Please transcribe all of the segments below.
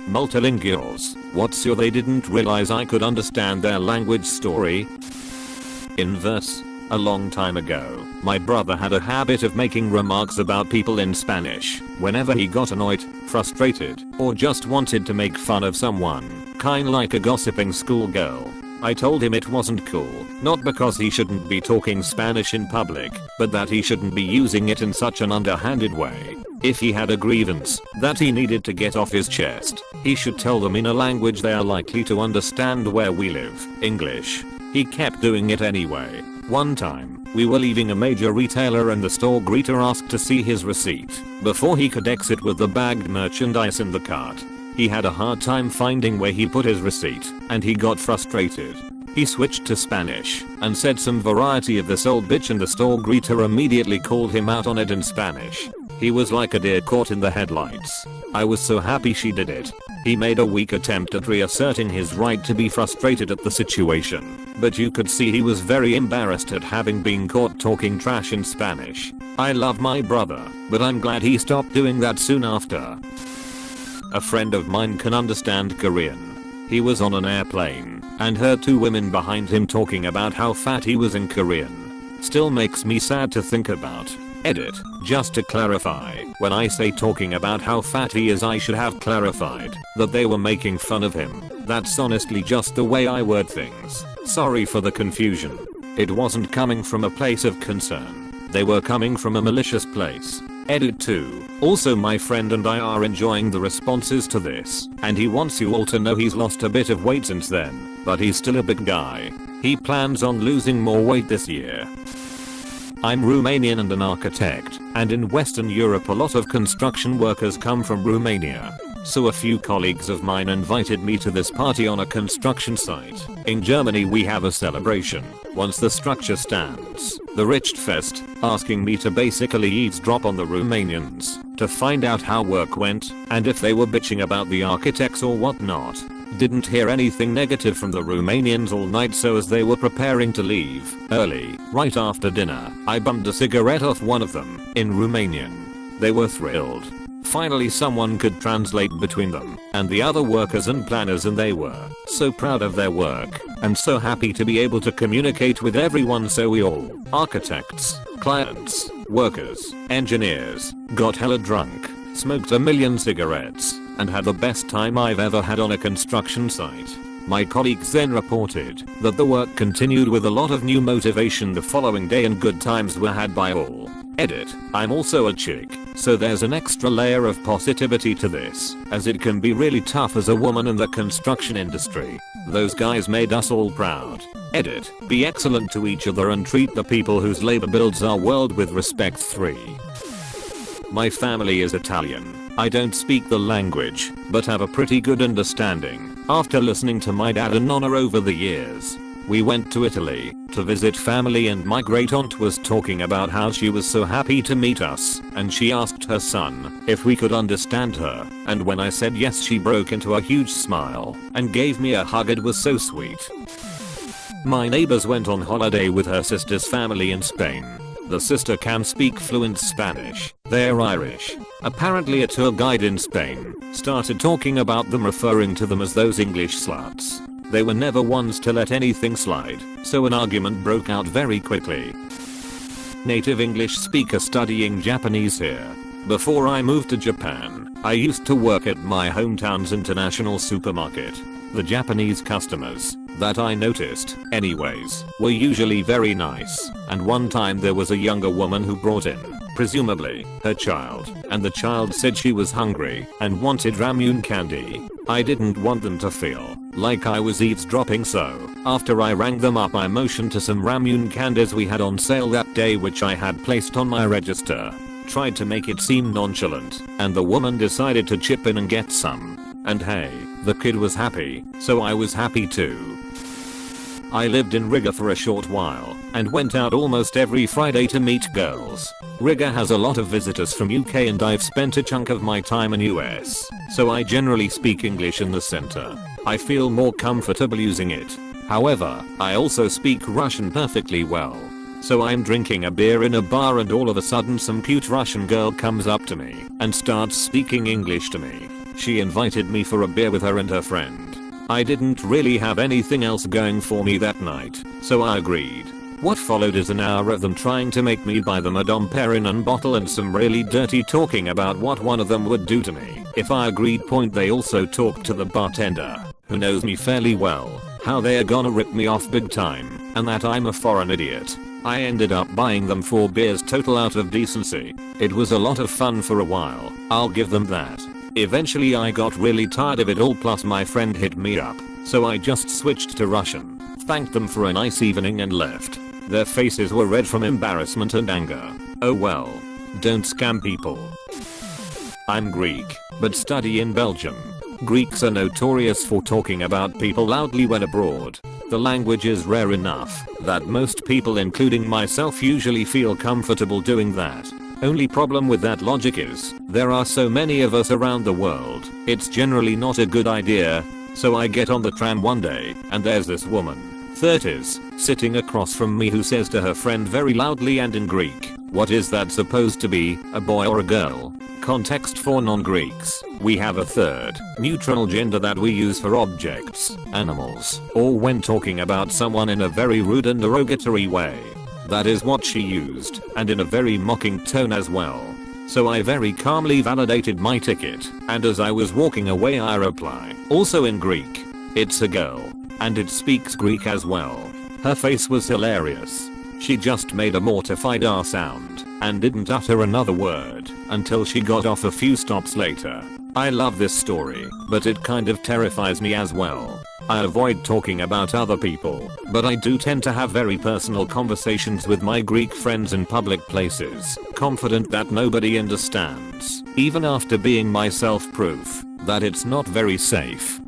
Multilinguals, what's your they didn't realize I could understand their language story? Inverse. A long time ago, my brother had a habit of making remarks about people in Spanish whenever he got annoyed, frustrated, or just wanted to make fun of someone, kinda like a gossiping schoolgirl. I told him it wasn't cool, not because he shouldn't be talking Spanish in public, but that he shouldn't be using it in such an underhanded way. If he had a grievance that he needed to get off his chest, he should tell them in a language they are likely to understand where we live, English. He kept doing it anyway. One time, we were leaving a major retailer and the store greeter asked to see his receipt before he could exit with the bagged merchandise in the cart. He had a hard time finding where he put his receipt, and he got frustrated. He switched to Spanish and said some variety of "this old bitch," and the store greeter immediately called him out on it in Spanish. He was like a deer caught in the headlights. I was so happy she did it. He made a weak attempt at reasserting his right to be frustrated at the situation, but you could see he was very embarrassed at having been caught talking trash in Spanish. I love my brother, but I'm glad he stopped doing that soon after. A friend of mine can understand Korean. He was on an airplane and heard two women behind him talking about how fat he was in Korean. Still makes me sad to think about. Edit. Just to clarify, when I say talking about how fat he is, I should have clarified that they were making fun of him. That's honestly just the way I word things. Sorry for the confusion. It wasn't coming from a place of concern. They were coming from a malicious place. Edit 2. Also, my friend and I are enjoying the responses to this, and he wants you all to know he's lost a bit of weight since then, but he's still a big guy. He plans on losing more weight this year. I'm Romanian and an architect, and in Western Europe a lot of construction workers come from Romania. So a few colleagues of mine invited me to this party on a construction site. In Germany we have a celebration once the structure stands, the Richtfest, asking me to basically eavesdrop on the Romanians to find out how work went and if they were bitching about the architects or whatnot. Didn't hear anything negative from the Romanians all night, so as they were preparing to leave early, right after dinner, I bummed a cigarette off one of them in Romanian. They were thrilled. Finally someone could translate between them and the other workers and planners, and they were so proud of their work and so happy to be able to communicate with everyone. So we all, architects, clients, workers, engineers, got hella drunk, smoked a million cigarettes, and had the best time I've ever had on a construction site. My colleagues then reported that the work continued with a lot of new motivation the following day and good times were had by all. Edit. I'm also a chick, so there's an extra layer of positivity to this, as it can be really tough as a woman in the construction industry. Those guys made us all proud. Edit. Be excellent to each other and treat the people whose labor builds our world with respect. 3. My family is Italian. I don't speak the language, but have a pretty good understanding after listening to my dad and nonna over the years. We went to Italy to visit family, and my great aunt was talking about how she was so happy to meet us, and she asked her son if we could understand her, and when I said yes she broke into a huge smile and gave me a hug. It was so sweet. My neighbors went on holiday with her sister's family in Spain. The sister can speak fluent Spanish. They're Irish. Apparently a tour guide in Spain started talking about them, referring to them as those English sluts. They were never ones to let anything slide, so an argument broke out very quickly. Native English speaker studying Japanese here. Before I moved to Japan, I used to work at my hometown's international supermarket. The Japanese customers that I noticed, anyways, were usually very nice, and one time there was a younger woman who brought in, presumably, her child, and the child said she was hungry and wanted ramune candy. I didn't want them to feel like I was eavesdropping, so after I rang them up I motioned to some ramune candies we had on sale that day, which I had placed on my register. Tried to make it seem nonchalant, and the woman decided to chip in and get some. And hey, the kid was happy, so I was happy too. I lived in Riga for a short while and went out almost every Friday to meet girls. Riga has a lot of visitors from UK, and I've spent a chunk of my time in US, so I generally speak English in the center. I feel more comfortable using it. However, I also speak Russian perfectly well. So I'm drinking a beer in a bar and all of a sudden some cute Russian girl comes up to me and starts speaking English to me. She invited me for a beer with her and her friend. I didn't really have anything else going for me that night, so I agreed. What followed is an hour of them trying to make me buy them a Dom Perignon bottle and some really dirty talking about what one of them would do to me if I agreed. They also talked to the bartender, who knows me fairly well, how they are gonna rip me off big time, and that I'm a foreign idiot. I ended up buying them 4 beers total out of decency. It was a lot of fun for a while, I'll give them that. Eventually I got really tired of it all, plus my friend hit me up, so I just switched to Russian, thanked them for a nice evening and left. Their faces were red from embarrassment and anger. Oh well. Don't scam people. I'm Greek, but study in Belgium. Greeks are notorious for talking about people loudly when abroad. The language is rare enough that most people, including myself, usually feel comfortable doing that. Only problem with that logic is, there are so many of us around the world, it's generally not a good idea. So I get on the tram one day, and there's this woman, 30s, sitting across from me, who says to her friend very loudly and in Greek, "What is that supposed to be, a boy or a girl?" Context for non-Greeks: we have a third, neutral gender that we use for objects, animals, or when talking about someone in a very rude and derogatory way. That is what she used, and in a very mocking tone as well. So I very calmly validated my ticket, and as I was walking away I reply, also in Greek, "It's a girl. And it speaks Greek as well." Her face was hilarious. She just made a mortified sound, and didn't utter another word, until she got off a few stops later. I love this story, but it kind of terrifies me as well. I avoid talking about other people, but I do tend to have very personal conversations with my Greek friends in public places, confident that nobody understands, even after being myself proof that it's not very safe.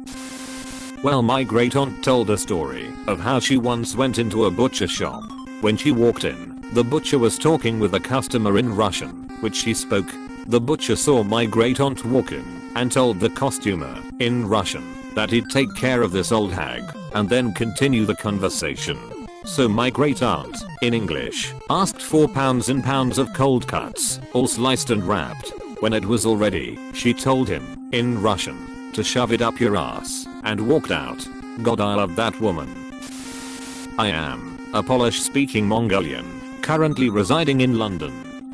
Well, my great aunt told a story of how she once went into a butcher shop. When she walked in, the butcher was talking with a customer in Russian, which she spoke. The butcher saw my great aunt walk in and told the costumer, in Russian, that he'd take care of this old hag and then continue the conversation. So my great aunt, in English, asked for pounds and pounds of cold cuts, all sliced and wrapped. When it was all ready, she told him, in Russian, to shove it up your ass, and walked out. God, I love that woman. I am a Polish-speaking Mongolian, currently residing in London.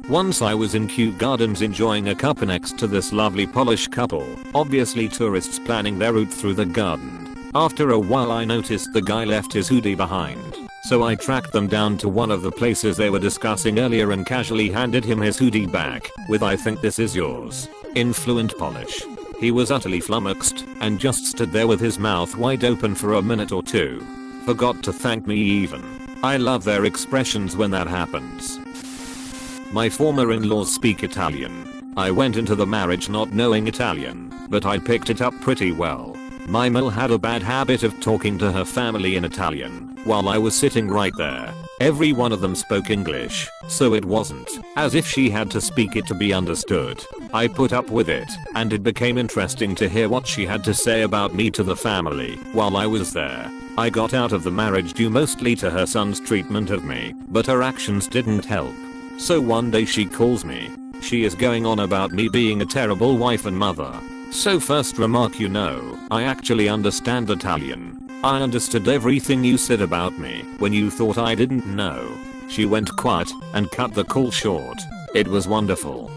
Once I was in Kew Gardens enjoying a cuppa next to this lovely Polish couple, obviously tourists planning their route through the garden. After a while I noticed the guy left his hoodie behind, so I tracked them down to one of the places they were discussing earlier and casually handed him his hoodie back, with "I think this is yours," in fluent Polish. He was utterly flummoxed, and just stood there with his mouth wide open for a minute or two. Forgot to thank me even. I love their expressions when that happens. My former in-laws speak Italian. I went into the marriage not knowing Italian, but I picked it up pretty well. My mother had a bad habit of talking to her family in Italian, while I was sitting right there. Every one of them spoke English, so it wasn't as if she had to speak it to be understood. I put up with it, and it became interesting to hear what she had to say about me to the family while I was there. I got out of the marriage due mostly to her son's treatment of me, but her actions didn't help. So one day she calls me. She is going on about me being a terrible wife and mother. So first remark, I actually understand Italian. I understood everything you said about me when you thought I didn't know. She went quiet and cut the call short. It was wonderful.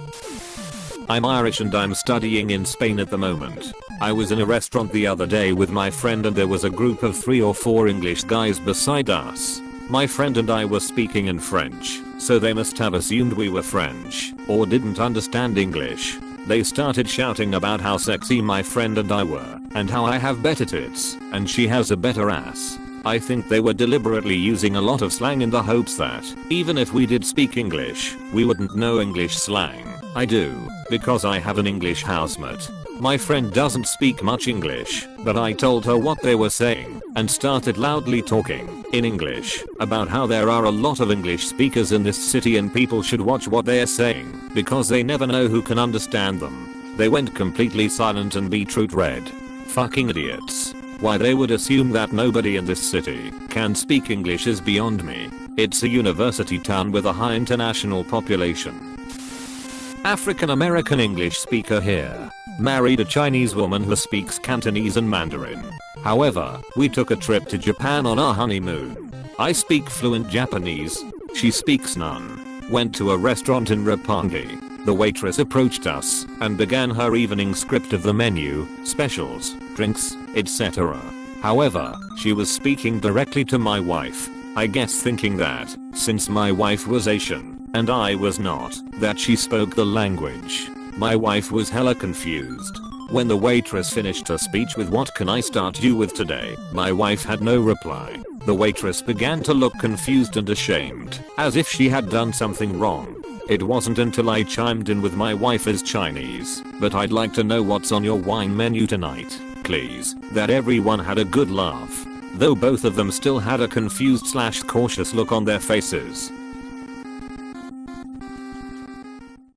I'm Irish and I'm studying in Spain at the moment. I was in a restaurant the other day with my friend and there was a group of 3 or 4 English guys beside us. My friend and I were speaking in French, so they must have assumed we were French, or didn't understand English. They started shouting about how sexy my friend and I were, and how I have better tits, and she has a better ass. I think they were deliberately using a lot of slang in the hopes that, even if we did speak English, we wouldn't know English slang. I do, because I have an English housemate. My friend doesn't speak much English, but I told her what they were saying, and started loudly talking, in English, about how there are a lot of English speakers in this city and people should watch what they are saying, because they never know who can understand them. They went completely silent and beetroot red. Fucking idiots. Why they would assume that nobody in this city can speak English is beyond me. It's a university town with a high international population. African American English speaker here. Married a Chinese woman who speaks Cantonese and Mandarin. However, we took a trip to Japan on our honeymoon. I speak fluent Japanese. She speaks none. Went to a restaurant in Roppongi. The waitress approached us and began her evening script of the menu, specials, drinks, etc. However, she was speaking directly to my wife. I guess thinking that, since my wife was Asian, and I was not, that she spoke the language. My wife was hella confused. When the waitress finished her speech with "What can I start you with today?" my wife had no reply. The waitress began to look confused and ashamed, as if she had done something wrong. It wasn't until I chimed in with "My wife is Chinese, but I'd like to know what's on your wine menu tonight, please," that everyone had a good laugh. Though both of them still had a confused/cautious look on their faces.